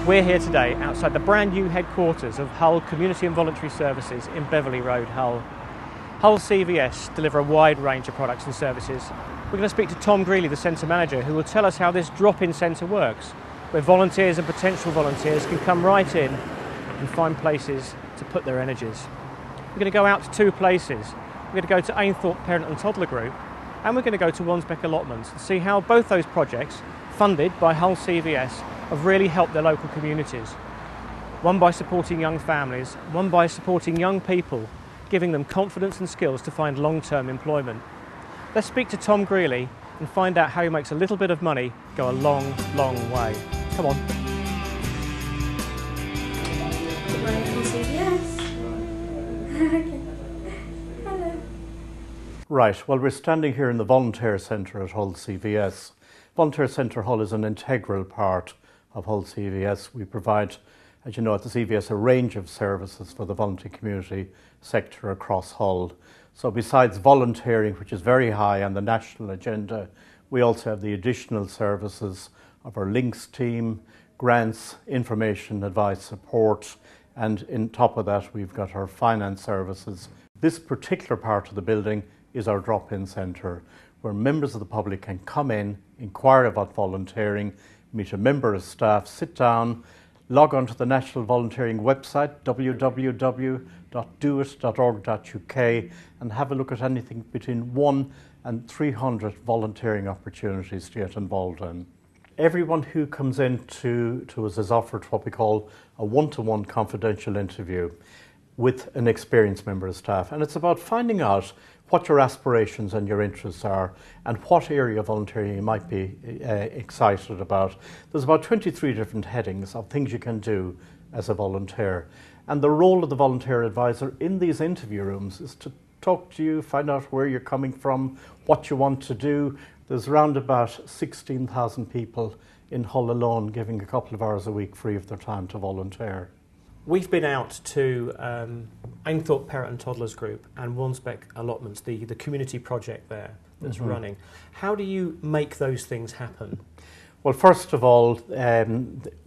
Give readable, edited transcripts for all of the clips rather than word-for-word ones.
We're here today outside the brand new headquarters of Hull Community and Voluntary Services in Beverley Road, Hull. Hull CVS deliver a wide range of products and services. We're going to speak to Tom Greeley, the centre manager, who will tell us how this drop-in centre works, where volunteers and potential volunteers can come right in and find places to put their energies. We're going to go out to two places. We're going to go to Ainthorpe Parent and Toddler Group, and we're going to go to Wansbeck Allotments and see how both those projects, funded by Hull CVS, have really helped their local communities. One by supporting young families, one by supporting young people, giving them confidence and skills to find long-term employment. Let's speak to Tom Greeley and find out how he makes a little bit of money go a long, long way. Come on. Good morning, Hull CVS. Okay. Hello. Right, well, we're standing here in the Volunteer Centre at Hull CVS. Volunteer Centre Hull is an integral part of Hull CVS. We provide, as you know, at the CVS a range of services for the voluntary community sector across Hull. So besides volunteering, which is very high on the national agenda, we also have the additional services of our links team, grants, information, advice, support, and in top of that we've got our finance services. This particular part of the building is our drop-in centre, where members of the public can come in, inquire about volunteering, meet a member of staff, sit down, log on to the National Volunteering website, www.doit.org.uk, and have a look at anything between 1 and 300 volunteering opportunities to get involved in. Everyone who comes in to us is offered what we call a one-to-one confidential interview with an experienced member of staff, and it's about finding out what your aspirations and your interests are and what area of volunteering you might be excited about. There's about 23 different headings of things you can do as a volunteer, and the role of the volunteer advisor in these interview rooms is to talk to you, find out where you're coming from, what you want to do. There's around about 16,000 people in Hull alone giving a couple of hours a week free of their time to volunteer. We've been out to Ainthorpe Parent and Toddlers Group and Wansbeck Allotments, the community project there that's running. How do you make those things happen? Well, first of all,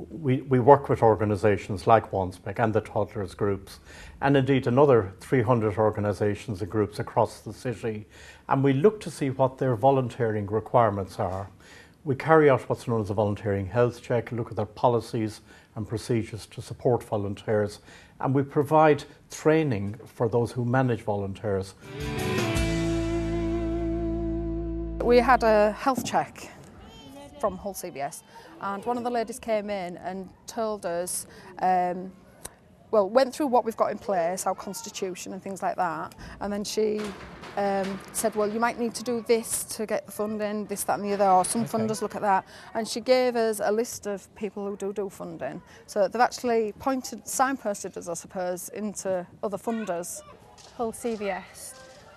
we work with organisations like Wansbeck and the Toddlers Groups, and indeed another 300 organisations and groups across the city, and we look to see what their volunteering requirements are. We carry out what's known as a volunteering health check, look at their policies and procedures to support volunteers, and we provide training for those who manage volunteers. We had a health check from Hull CVS, and one of the ladies came in and told us, went through what we've got in place, our constitution and things like that, and then she said, well, you might need to do this to get the funding, this, that and the other, or some funders look at that. And she gave us a list of people who do funding. So they've actually signposted us, I suppose, into other funders. Hull CVS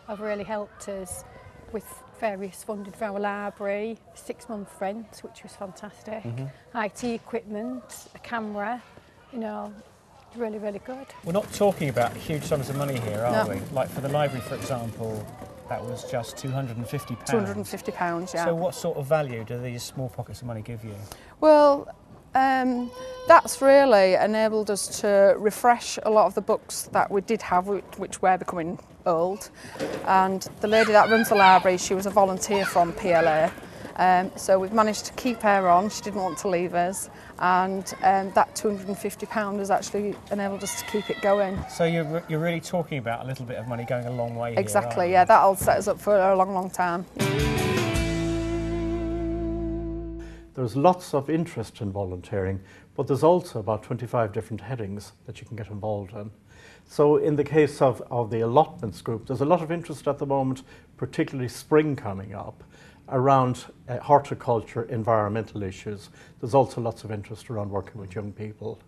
have really helped us with various funding for our library, 6-month rent, which was fantastic, IT equipment, a camera, you know, really, really good. We're not talking about huge sums of money here, are we? Like for the library, for example, that was just £250. £250, yeah. So what sort of value do these small pockets of money give you? Well, that's really enabled us to refresh a lot of the books that we did have, which were becoming old. And the lady that runs the library, she was a volunteer from PLA. So we've managed to keep her on, she didn't want to leave us, and that £250 has actually enabled us to keep it going. So you're really talking about a little bit of money going a long way Exactly, here, yeah, that'll set us up for a long, long time. There's lots of interest in volunteering, but there's also about 25 different headings that you can get involved in. So in the case of the allotments group, there's a lot of interest at the moment, particularly spring coming up, around horticulture, environmental issues. There's also lots of interest around working with young people.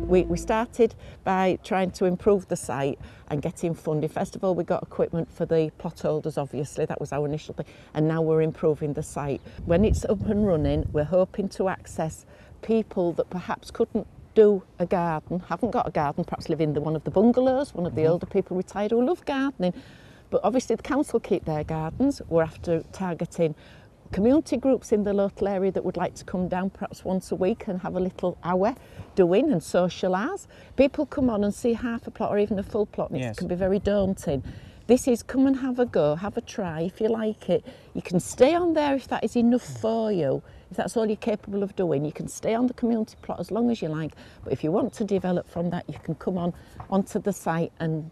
We started by trying to improve the site and getting funding. First of all, we got equipment for the plot holders, obviously, that was our initial thing, and now we're improving the site. When it's up and running, we're hoping to access people that perhaps couldn't do a garden, haven't got a garden, perhaps live in one of the bungalows, one of the older people retired who love gardening. But obviously the council keep their gardens. We're after targeting community groups in the local area that would like to come down perhaps once a week and have a little hour doing and socialise. People come on and see half a plot or even a full plot, and Yes. it can be very daunting. This is come and have a go, have a try if you like it. You can stay on there if that is enough for you, if that's all you're capable of doing. You can stay on the community plot as long as you like, but if you want to develop from that, you can come onto the site and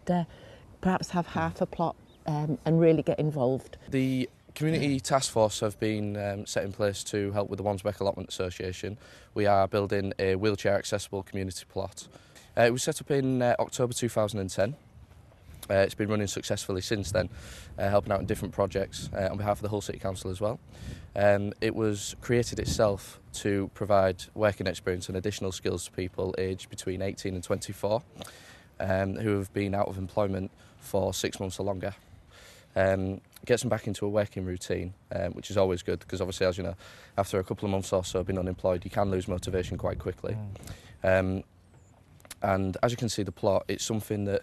perhaps have half a plot and really get involved. The Community Task Force have been set in place to help with the Wansbeck Allotment Association. We are building a wheelchair accessible community plot. It was set up in October 2010. It's been running successfully since then, helping out in different projects on behalf of the Hull City Council as well. It was created itself to provide working experience and additional skills to people aged between 18 and 24 who have been out of employment for 6 months or longer. Gets them back into a working routine, which is always good because obviously, as you know, after a couple of months or so being unemployed, you can lose motivation quite quickly. And as you can see, the plot, it's something that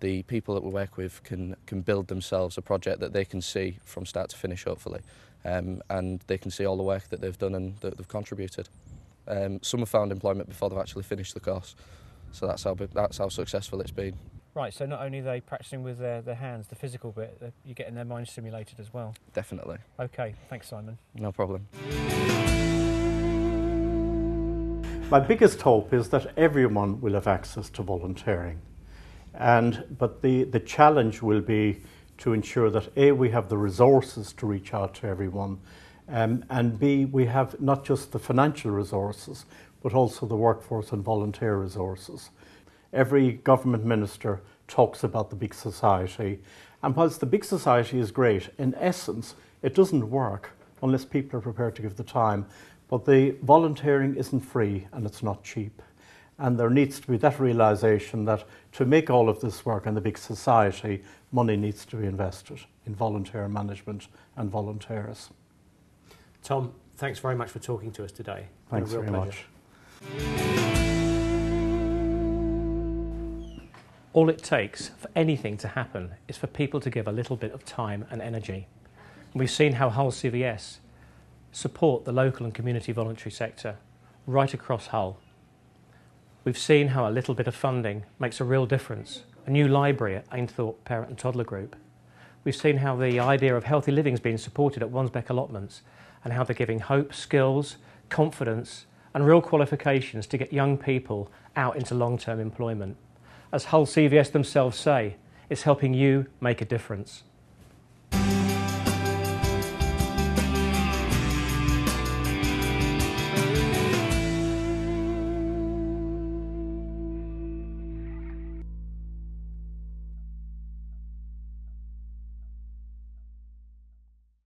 the people that we work with can build themselves a project that they can see from start to finish, hopefully, and they can see all the work that they've done and that they've contributed. Some have found employment before they've actually finished the course, so that's how successful it's been. Right, so not only are they practising with their hands, the physical bit, you're getting their mind stimulated as well. Definitely. Okay, thanks, Simon. No problem. My biggest hope is that everyone will have access to volunteering. But the challenge will be to ensure that A, we have the resources to reach out to everyone, and B, we have not just the financial resources, but also the workforce and volunteer resources. Every government minister talks about the big society, and whilst the big society is great, in essence, it doesn't work unless people are prepared to give the time. But the volunteering isn't free and it's not cheap. And there needs to be that realisation that to make all of this work in the big society, money needs to be invested in volunteer management and volunteers. Tom, thanks very much for talking to us today. Thanks Been a real very pleasure. much. All it takes for anything to happen is for people to give a little bit of time and energy. We've seen how Hull CVS support the local and community voluntary sector right across Hull. We've seen how a little bit of funding makes a real difference. A new library at Ainthorpe Parent and Toddler Group. We've seen how the idea of healthy living is being supported at Wansbeck Allotments and how they're giving hope, skills, confidence and real qualifications to get young people out into long-term employment. As Hull CVS themselves say, it's helping you make a difference.